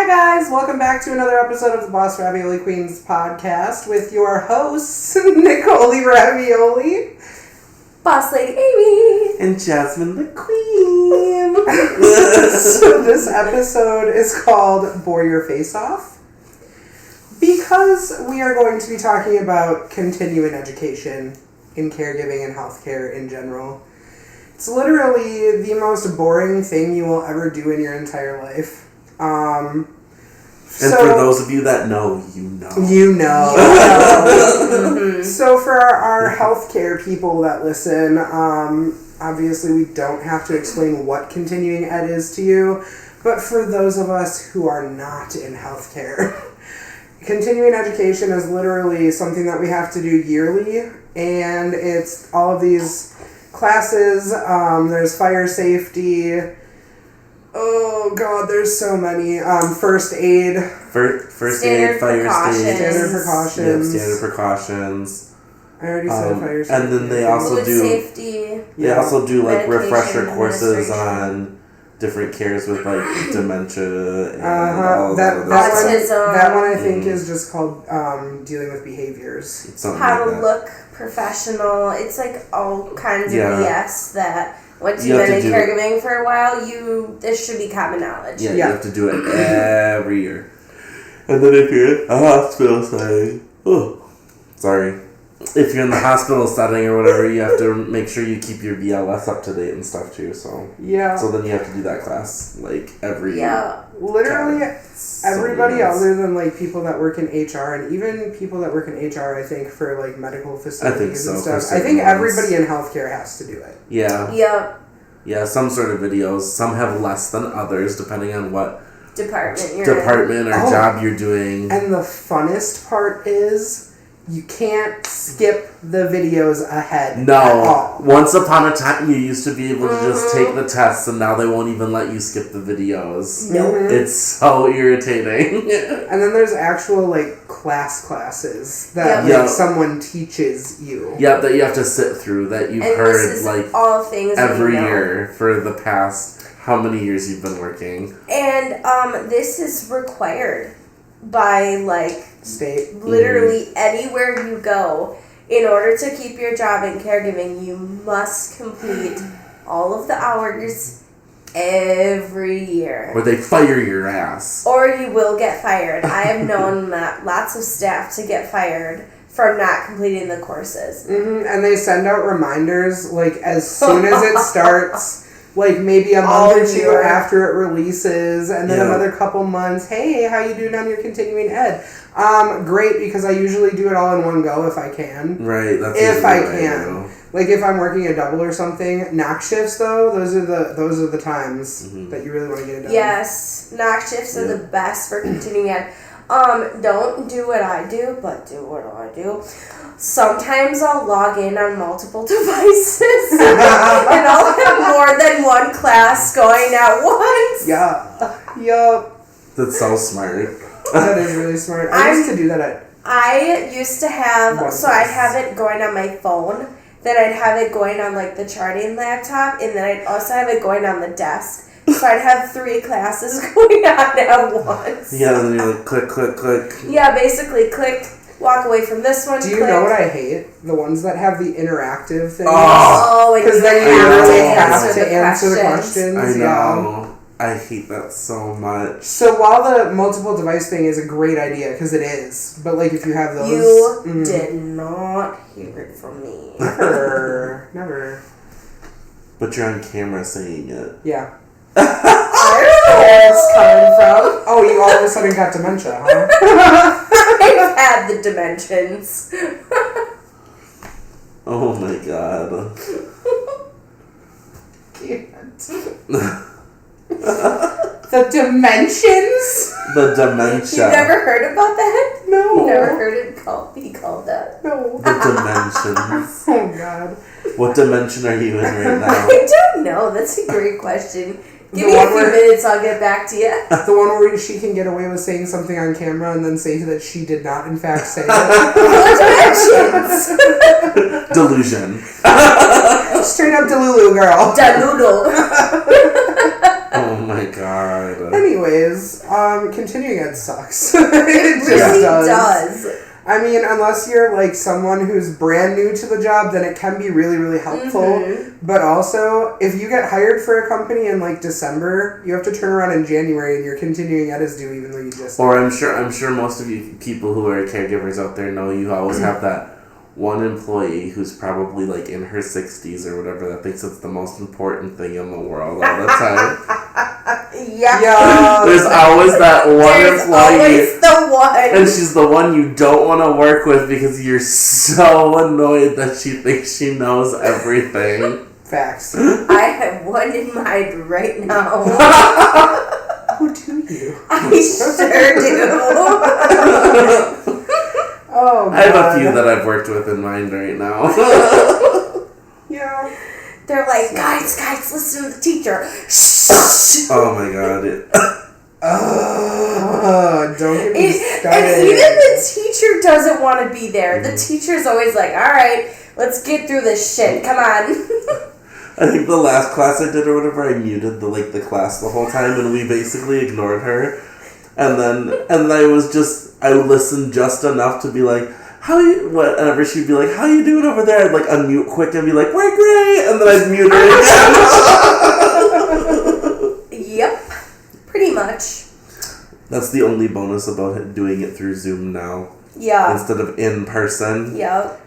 Hi guys, welcome back to another episode of the Boss Ravioli Queens podcast with your hosts, Nicole Ravioli, Boss Lady Amy, and Jasmine the Queen. So this episode is called Bore Your Face Off because we are going to be talking about continuing education in caregiving and healthcare in general. It's literally the most boring thing you will ever do in your entire life. And for those of you that know, you know. You know. So for our healthcare people that listen, obviously we don't have to explain what continuing ed is to you, but for those of us who are not in healthcare, continuing education is literally something that we have to do yearly, and it's all of these classes. There's fire safety. Oh God, there's so many. First aid. First aid, fire safety. Standard precautions. Yep, standard precautions. I already said fire safety. And then they also food do safety. They also do like refresher Medication courses administration. on different cares with like dementia and all that one I think is just called dealing with behaviors. Something How like to that. look professional. It's like all kinds of Yeah. BS that once You you've have been in to do it. caregiving for a while, this should be common knowledge. Yeah, you have to do it every year. And then if you're in a hospital setting, if you're in the hospital setting or whatever, you have to make sure you keep your BLS up to date and stuff too. So so then you have to do that class like every year. Yeah. Literally everybody years. other than like people that work in HR and even people that work in HR, I think for like medical facilities so, and for stuff. I certain think ones. everybody in healthcare has to do it. Yeah. Yep. Yeah, some sort of videos. Some have less than others depending on what Department you're department or job you're doing. And the funnest part is you can't skip the videos ahead. At No. all. Once upon a time, you used to be able to just take the tests, and now they won't even let you skip the videos. Nope. It's so irritating. And then there's actual like classes that Yeah. like someone teaches you. Yeah, that you have to sit through, that you've And heard this is like all things every we know. year for the past how many years you've been working. And this is required by like State. literally anywhere you go. In order to keep your job in caregiving, you must complete all of the hours every year. Or they fire your ass. Or you will get fired. I have known that lots of staff to get fired from not completing the courses. And they send out reminders like as soon as it starts. Like maybe a month or two year. after it releases, and then another couple months. Hey, how you doing on your continuing ed? Great, because I usually do it all in one go if I can. Right, that's If I usually what can. do. Like if I'm working a double or something. Knock shifts though, those are the times that you really want to get it done. Yes, knock shifts are the best for continuing ed. Don't do what I do, but do what I do. Sometimes I'll log in on multiple devices and I'll have more than one class going at once. Yup. That's so smart. That is really smart. I used to do that I used to have, One so I'd class. have it going on my phone, then I'd have it going on like the charting laptop, and then I'd also have it going on the desk. So I'd have 3 classes going on at once. Yeah, and then you're like, click, click, click. Yeah, basically click, walk away from this one, Do you click. know what I hate? The ones that have the interactive things. Oh, and Because you then you I really know. have to answer the questions. I Yeah. know. I hate that so much. So while the multiple device thing is a great idea, because it is, but like if you have those... You did not hear it from me. Never. But you're on camera saying it. Yeah. I don't know where it's coming from. Oh, you all of a sudden got dementia, huh? I've had the dimensions. Oh my god. The dimensions? The dementia. You never heard about that? No. Never heard it be called that. No. The dimensions. Oh, God. What dimension are you in right now? I don't know. That's a great question. Give The me a one few where- minutes, I'll get back to you. The one where she can get away with saying something on camera and then say that she did not, in fact, say it. Dimensions. Delusion. Straight up Delulu, girl. Danudo. Oh my god. Anyways, continuing ed sucks. It really does. I mean, unless you're like someone who's brand new to the job, then it can be really, really helpful. Mm-hmm. But also, if you get hired for a company in like December, you have to turn around in January and your continuing ed is due, even though you just. Or I'm sure most of you people who are caregivers out there know you always have that one employee who's probably like in her 60s or whatever that thinks it's the most important thing in the world all the time. Yeah. There's always that one employee. Always the one. And she's the one you don't want to work with because you're so annoyed that she thinks she knows everything. Facts. I have one in mind right now. Who do you? I sure do. Oh, God. I have a few that I've worked with in mind right now. Yeah. They're like, guys, listen to the teacher. Oh my god. Don't get me started. And even the teacher doesn't want to be there. The teacher's always like, all right, let's get through this shit. Come on. I think the last class I did or whatever, I muted the class the whole time and we basically ignored her. And then I listened just enough to be like, whatever she'd be like, how you doing over there? I'd like unmute quick and be like, we're great, and then I'd mute her again. Yep, pretty much. That's the only bonus about doing it through Zoom now. Yeah. Instead of in person. Yep.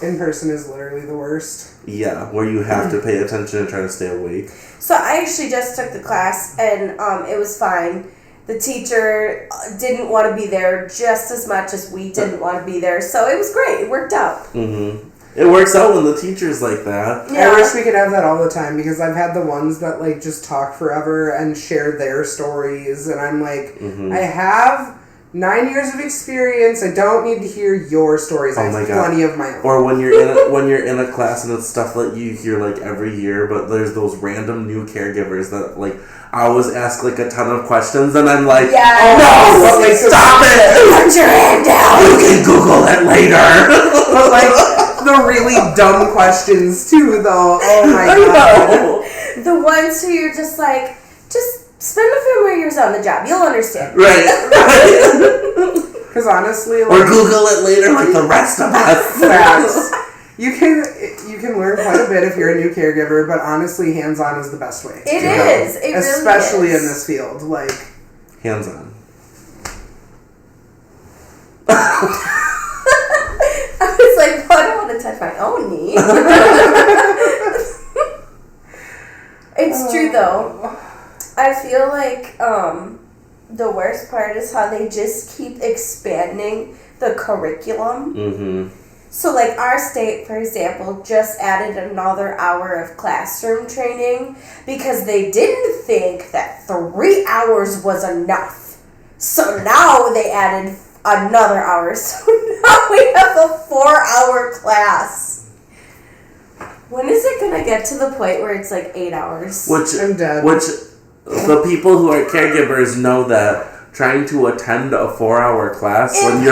In person is literally the worst. Yeah, where you have to pay attention and try to stay awake. So I actually just took the class and it was fine. The teacher didn't want to be there just as much as we didn't want to be there. So it was great. It worked out. Mm-hmm. It works out when the teacher's like that. Yeah. I wish we could have that all the time because I've had the ones that like just talk forever and share their stories. And I'm like, I have 9 years of experience. I don't need to hear your stories. I have plenty of my own. Or when you're in a class and it's stuff that you hear like every year, but there's those random new caregivers that like I always ask like a ton of questions, and I'm like, yes. No, like, stop it! Put your hand down. You can Google it later. But like the really dumb questions too, though. Oh my god. The ones who you're just like, just spend a few more years on the job. You'll understand. Right. Because honestly, like, or Google it later, like the rest of us. Facts. You can learn quite a bit if you're a new caregiver, but honestly, hands-on is the best way. It is. It especially really is. In this field, like hands-on. I was like, well, I don't want to touch my own knee. It's true though. I feel like the worst part is how they just keep expanding the curriculum. Mm-hmm. So, like, our state, for example, just added another hour of classroom training because they didn't think that 3 hours was enough. So now they added another hour. So now we have a 4-hour class. When is it going to get to the point where it's like 8 hours? I'm dead. Which the people who are caregivers know that trying to attend a 4-hour class when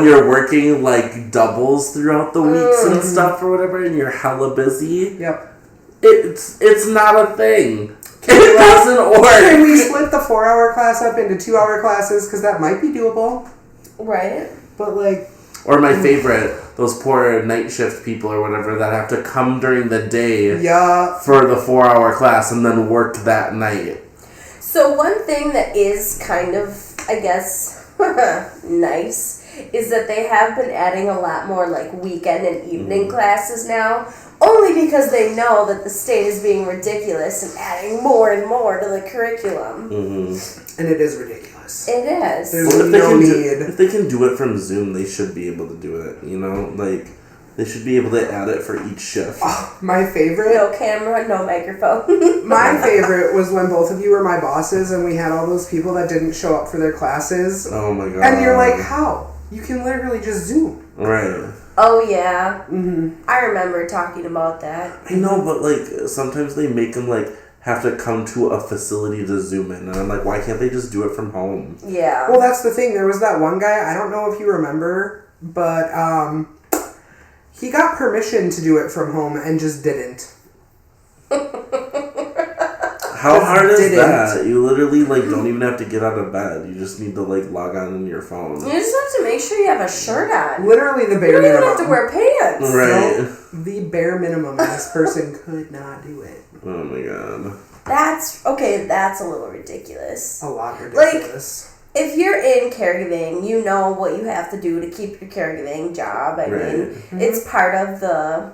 you're working like doubles throughout the weeks and stuff or whatever, and you're hella busy. Yep. It's not a thing. It doesn't work. Can we split the 4-hour class up into 2-hour classes? Because that might be doable. Right. But like. Or my favorite, those poor night shift people or whatever that have to come during the day for the 4-hour class and then work that night. So one thing that is kind of, I guess, nice is that they have been adding a lot more like weekend and evening classes now, only because they know that the state is being ridiculous and adding more and more to the curriculum. Mm-hmm. And it is ridiculous. It is. There's no need. If they can do it from Zoom, they should be able to do it, you know? Like, they should be able to add it for each shift. Oh, my favorite? No camera, no microphone. My favorite was when both of you were my bosses and we had all those people that didn't show up for their classes. Oh my god. And you're like, how? You can literally just Zoom. Right. Oh, yeah. Mm-hmm. I remember talking about that. I know, but like, sometimes they make them like have to come to a facility to Zoom in. And I'm like, why can't they just do it from home? Yeah. Well, that's the thing. There was that one guy, I don't know if you remember, but he got permission to do it from home and just didn't. How Just hard is didn't. that? You literally like don't even have to get out of bed. You just need to like log on in your phone. You just have to make sure you have a shirt on. Literally the You bare don't even minimum. have to wear pants. Right. No, the bare minimum, and this person could not do it. Oh my god. That's okay. That's a little ridiculous. A lot ridiculous. If you're in caregiving, you know what you have to do to keep your caregiving job. I Right. mean, it's part of the,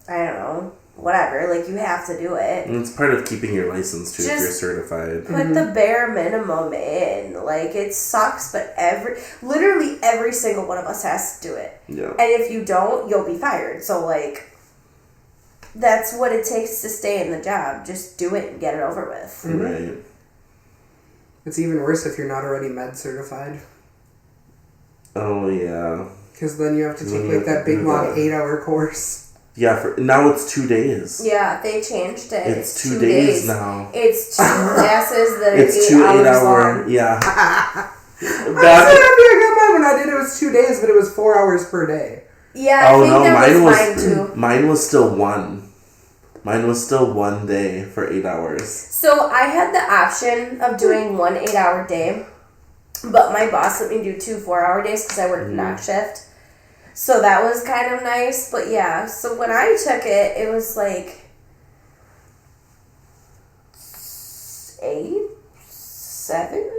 I don't know, whatever. Like, you have to do it. And it's part of keeping your license too if you're Just certified. Put the bare minimum in. Like, it sucks, but literally every single one of us has to do it. Yeah. And if you don't, you'll be fired. So, like, that's what it takes to stay in the job. Just do it and get it over with. Right. It's even worse if you're not already med certified. Oh yeah. Because then you have to Then take you like have that to big do long that. 8-hour course. Yeah, now it's 2 days. Yeah, they changed it. It's 2 days now. It's 2 classes that are It's 8 2 hours 8-hour. long. Yeah. I'm so happy I got mine. When I did it was 2 days, but it was 4 hours per day. Yeah, I Oh think no, that mine was mine too. Mine was still 1. Mine was still 1 day for 8 hours. So I had the option of doing 1 8-hour day, but my boss let me do 2 4-hour days because I worked night shift. So that was kind of nice. But yeah, so when I took it, it was like 8, 7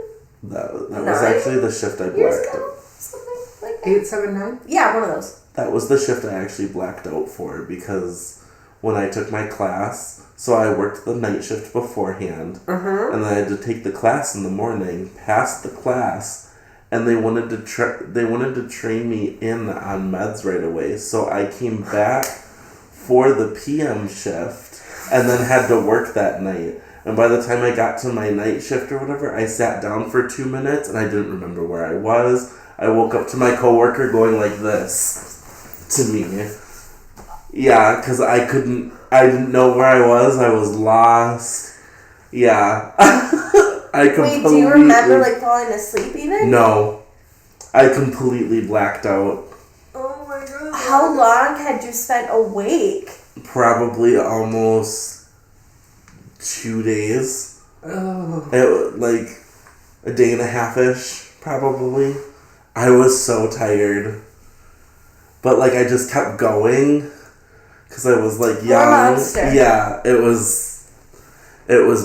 That was 9 actually the shift I years blacked out. ago, something like that. 879? Yeah, one of those. That was the shift I actually blacked out for because when I took my class, so I worked the night shift beforehand, and then I had to take the class in the morning, pass the class, and they wanted to train me in on meds right away. So I came back for the PM shift and then had to work that night. And by the time I got to my night shift or whatever, I sat down for 2 minutes and I didn't remember where I was. I woke up to my coworker going like this to me. Yeah, because I didn't know where I was. I was lost. Yeah. Wait, do you remember like falling asleep even? No. I completely blacked out. Oh my god. How long had you spent awake? Probably almost 2 days. Oh. Like a day and a half-ish, probably. I was so tired. But like I just kept going. Because I was like young. monster. Yeah, it was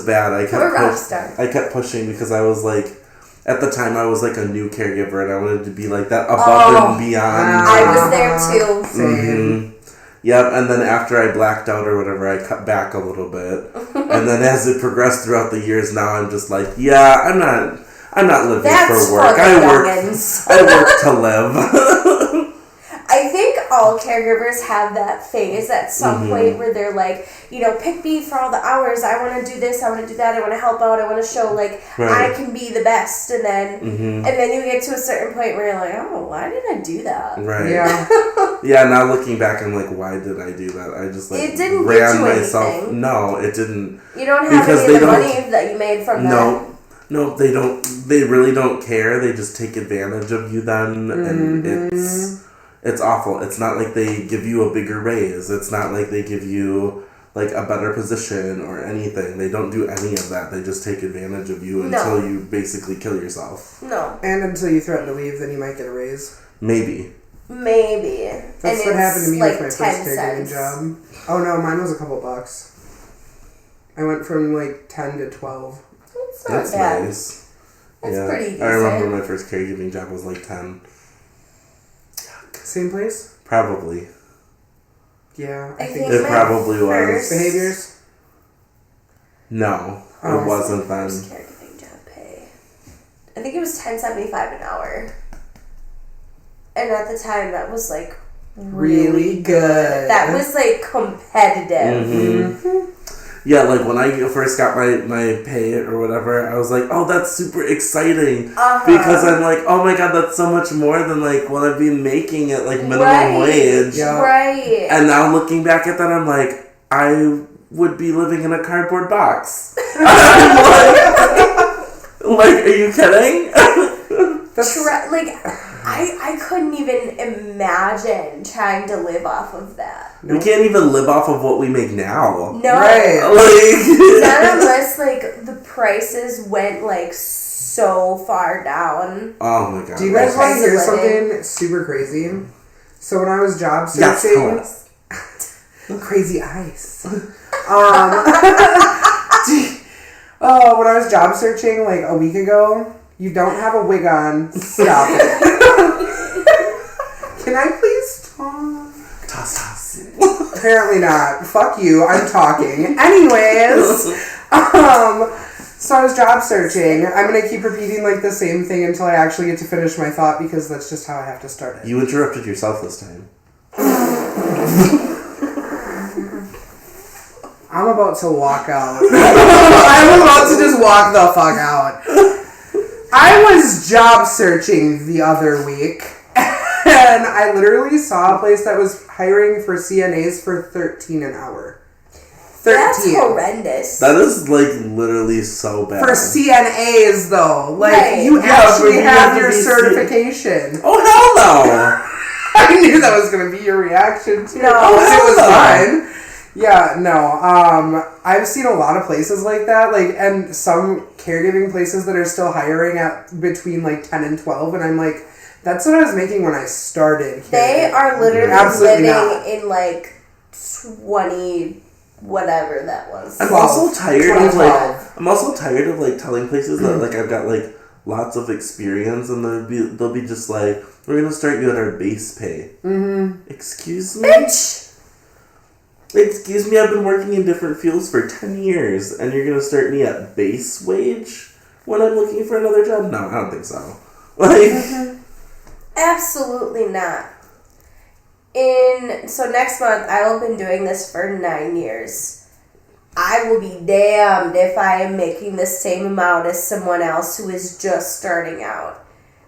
bad. I Poor rock kept star. I kept pushing because I was like, at the time I was like a new caregiver and I wanted to be like that above and beyond. I was there too. Same. Yep, and then after I blacked out or whatever, I cut back a little bit. And then as it progressed throughout the years, now I'm just like, yeah, I'm not living That's for work. for the youngins. I work to live. I think all caregivers have that phase at some point where they're like, you know, pick me for all the hours. I want to do this. I want to do that. I want to help out. I want to show like Right. I can be the best. And then you get to a certain point where you're like, oh, why did I do that? Right. Yeah. Yeah, now looking back, I'm like, why did I do that? I just like It didn't ran get you myself. anything. No, it didn't. You don't have Because any they of the don't- money that you made from that. No, they don't. They really don't care. They just take advantage of you then, and it's awful. It's not like they give you a bigger raise. It's not like they give you like a better position or anything. They don't do any of that. They just take advantage of you until you basically kill yourself. No. And until you threaten to leave, then you might get a raise. Maybe. Maybe. That's And what happened to me it's with my like first 10 caregiving cents. job. Oh no, mine was a couple bucks. I went from like 10 to 12. It's not That's bad. nice. That's yeah. pretty I remember decent. my first caregiving job was like 10. Same place? Probably. Yeah, I I think think It my probably was. first- behaviors. No, Oh. it wasn't then. First caregiving job pay. I think it was $10.75 an hour. And at the time, that was like Really good. That was like competitive. Mm-hmm. Yeah, like when I first got my pay or whatever, I was like, oh, that's super exciting. Because I'm like, oh my god, that's so much more than like what I've been making at like minimum wage. Yeah. Right. And now looking back at that, I'm like, I would be living in a cardboard box. like, are you kidding? That's like, I I couldn't even imagine trying to live off of that. We can't even live off of what we make now. No. Right. Not unless, like, the prices went, like, so far down. Oh my god. Do you guys want to hear Price of living. something super crazy? So when I was job Yes, searching, tell us. crazy ice. When I was job searching like a week ago, you don't have a wig on. Stop it. Can I please talk? Toss. Apparently not. Fuck you. I'm talking. Anyways, so I was job searching. I'm gonna keep repeating like the same thing until I actually get to finish my thought because that's just how I have to start it. You interrupted yourself this time. I'm about to walk out. I'm about to just walk the fuck out. I was job searching the other week, and I literally saw a place that was hiring for CNAs for $13 an hour. 13. That's horrendous. That is like literally so bad. For CNAs though. Like, Right. you Yeah, actually but you have have to your be certification. Oh hell no! I knew that was going to be your reaction too. No. Oh, it was no. fine. Yeah, no. I've seen a lot of places like that, like, and some caregiving places that are still hiring at between like 10 and 12, and I'm like, that's what I was making when I started. They caregiving. are literally Absolutely living not. in like 20 whatever that was. I'm 12. also tired of 2012. like telling places that like I've got like lots of experience and they'll be just like, we're gonna start you at our base pay. Mm-hmm. Excuse me? Bitch! Excuse me, I've been working in different fields for 10 years and you're gonna start me at base wage when I'm looking for another job? No, I don't think so. Like Absolutely not. So next month, I will have been doing this for 9 years. I will be damned if I am making the same amount as someone else who is just starting out.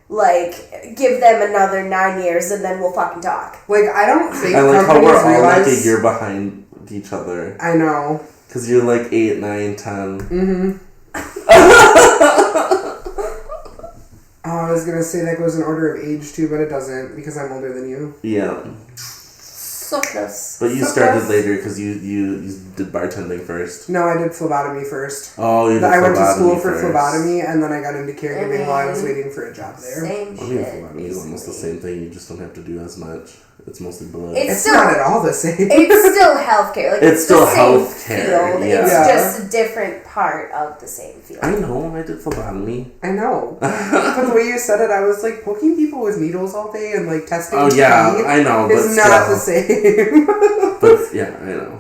Like, give them another 9 years and then we'll fucking talk. Like, I don't think I like how companies we're all realize. like a year behind each other. I know. Cause you're like 8, 9, 10. Mm-hmm. Oh, I was gonna say that goes in order of age too, but it doesn't because I'm older than you. Yeah. Suckness. But you So started close. later because you did bartending first. No, I did phlebotomy first. Oh, you did I went to school phlebotomy for first. phlebotomy, and then I got into caregiving while I was Mhm. waiting for a job there. Same I mean, shit. phlebotomy is almost the basically. same thing. You just don't have to do as much. It's mostly blood. It's It's still- not at all the same. It's still healthcare. Like, It's still the same healthcare, field. yeah. It's Yeah. just a different part of the same field. I know. I did phlebotomy. I know. But the way you said it, I was like poking people with needles all day and like testing Oh yeah, teeth I know. But is not the still. same. But yeah, I know.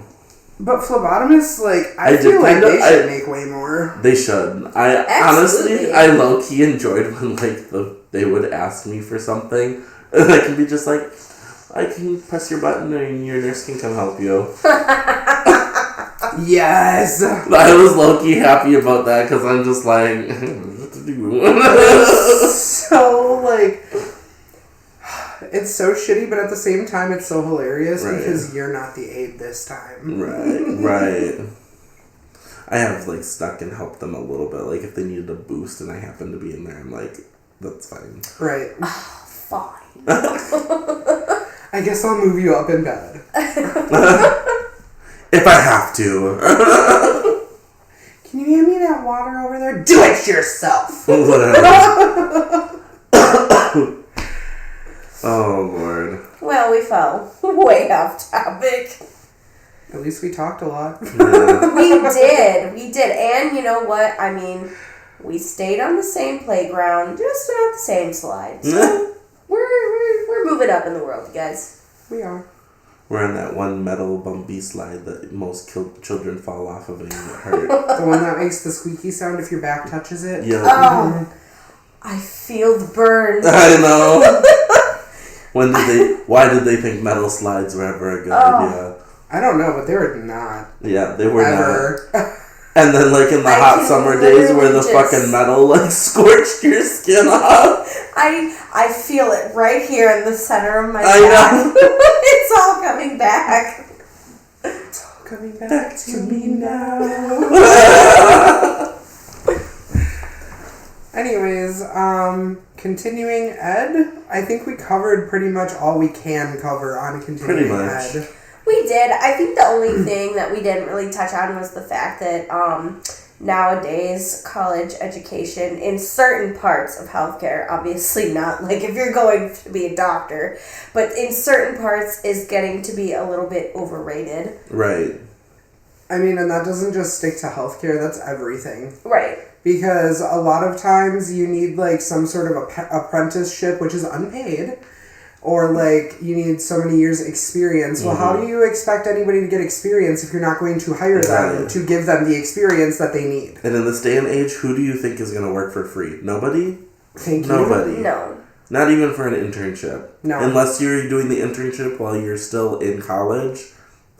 But phlebotomists, like, I I feel did like kinda- they should I- make way more. They should. I Absolutely. honestly, I low key enjoyed when like they would ask me for something, and I can be just like, I can press your button and your nurse can come help you. Yes. I was low key happy about that because I'm just like, I don't know what to do. So, like, it's so shitty, but at the same time, it's so hilarious Right. because you're not the aide this time. Right. I have like stuck and helped them a little bit. Like if they needed a boost and I happen to be in there, I'm like, that's fine. Right. Fine. I guess I'll move you up in bed. If I have to. Can you hand me that water over there? Do it yourself! Whatever. Oh Lord. Well, we fell way off topic. At least we talked a lot. Yeah. We did. And you know what? I mean, we stayed on the same playground, just not the same slide. So we're moving up in the world, you guys. We are. We're on that one metal bumpy slide that most children fall off of and get hurt. The one that makes the squeaky sound if your back touches it. Yeah. Oh, I feel the burn. I know. Why did they think metal slides were ever a good idea? I don't know, but they were not. Yeah, they were not. Ever. And then like in the I hot can summer days where the literally fucking metal like scorched your skin off. I feel it right here in the center of my I back. know. It's all coming back. It's all coming back to me now. Anyways, continuing ed, I think we covered pretty much all we can cover on continuing Pretty much. ed. We did. I think the only thing that we didn't really touch on was the fact that nowadays college education in certain parts of healthcare, obviously not like if you're going to be a doctor, but in certain parts is getting to be a little bit overrated. Right. I mean, and that doesn't just stick to healthcare, that's everything. Right. Because a lot of times you need, like, some sort of apprenticeship, which is unpaid, or, like, you need so many years experience. Well, how do you expect anybody to get experience if you're not going to hire them to give them the experience that they need? And in this day and age, who do you think is going to work for free? Nobody? Thank you. Nobody. No. Not even for an internship. No. Unless you're doing the internship while you're still in college,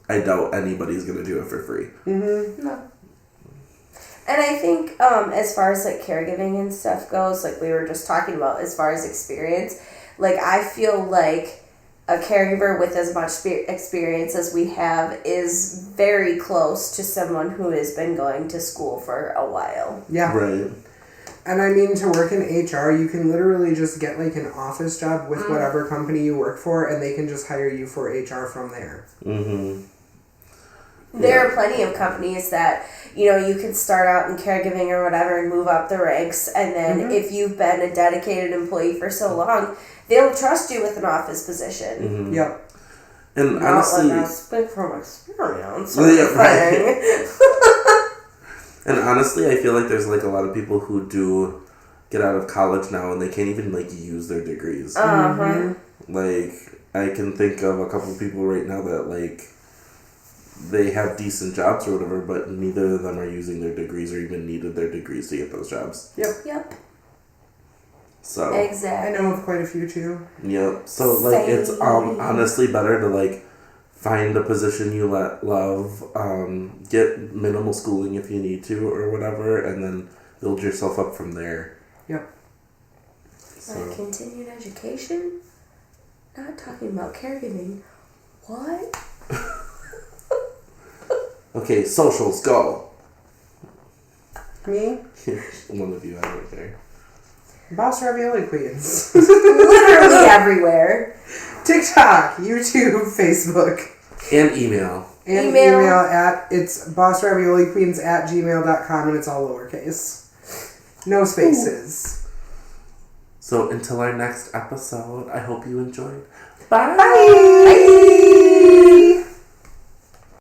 I doubt anybody's going to do it for free. Mm-hmm. No. And I think as far as, like, caregiving and stuff goes, like we were just talking about as far as experience, like, I feel like a caregiver with as much experience as we have is very close to someone who has been going to school for a while. Yeah. Right. And I mean, to work in HR, you can literally just get, like, an office job with whatever company you work for, and they can just hire you for HR from there. Mm-hmm. There are plenty of companies that, you know, you can start out in caregiving or whatever and move up the ranks, and then if you've been a dedicated employee for so long, they'll trust you with an office position. Mm-hmm. Yep. And Not honestly, like I speak from experience. Yeah, right. And honestly, I feel like there's, like, a lot of people who do get out of college now and they can't even, like, use their degrees. Like, I can think of a couple of people right now that, like, they have decent jobs or whatever, but neither of them are using their degrees or even needed their degrees to get those jobs. Yep. So, I Exactly. know of quite a few, too. yep. So, like, it's Same. honestly better to, like, find a position you love, get minimal schooling if you need to or whatever, and then build yourself up from there. Yep. So, Continued education? Not talking about caregiving. What? okay, socials, go. Me? One of you out right there. Boss Ravioli Queens. Literally everywhere. TikTok, YouTube, Facebook. And email. And Email. at, it's bossravioliqueens@gmail.com, and it's all lowercase. No spaces. So until our next episode, I hope you enjoyed. Bye.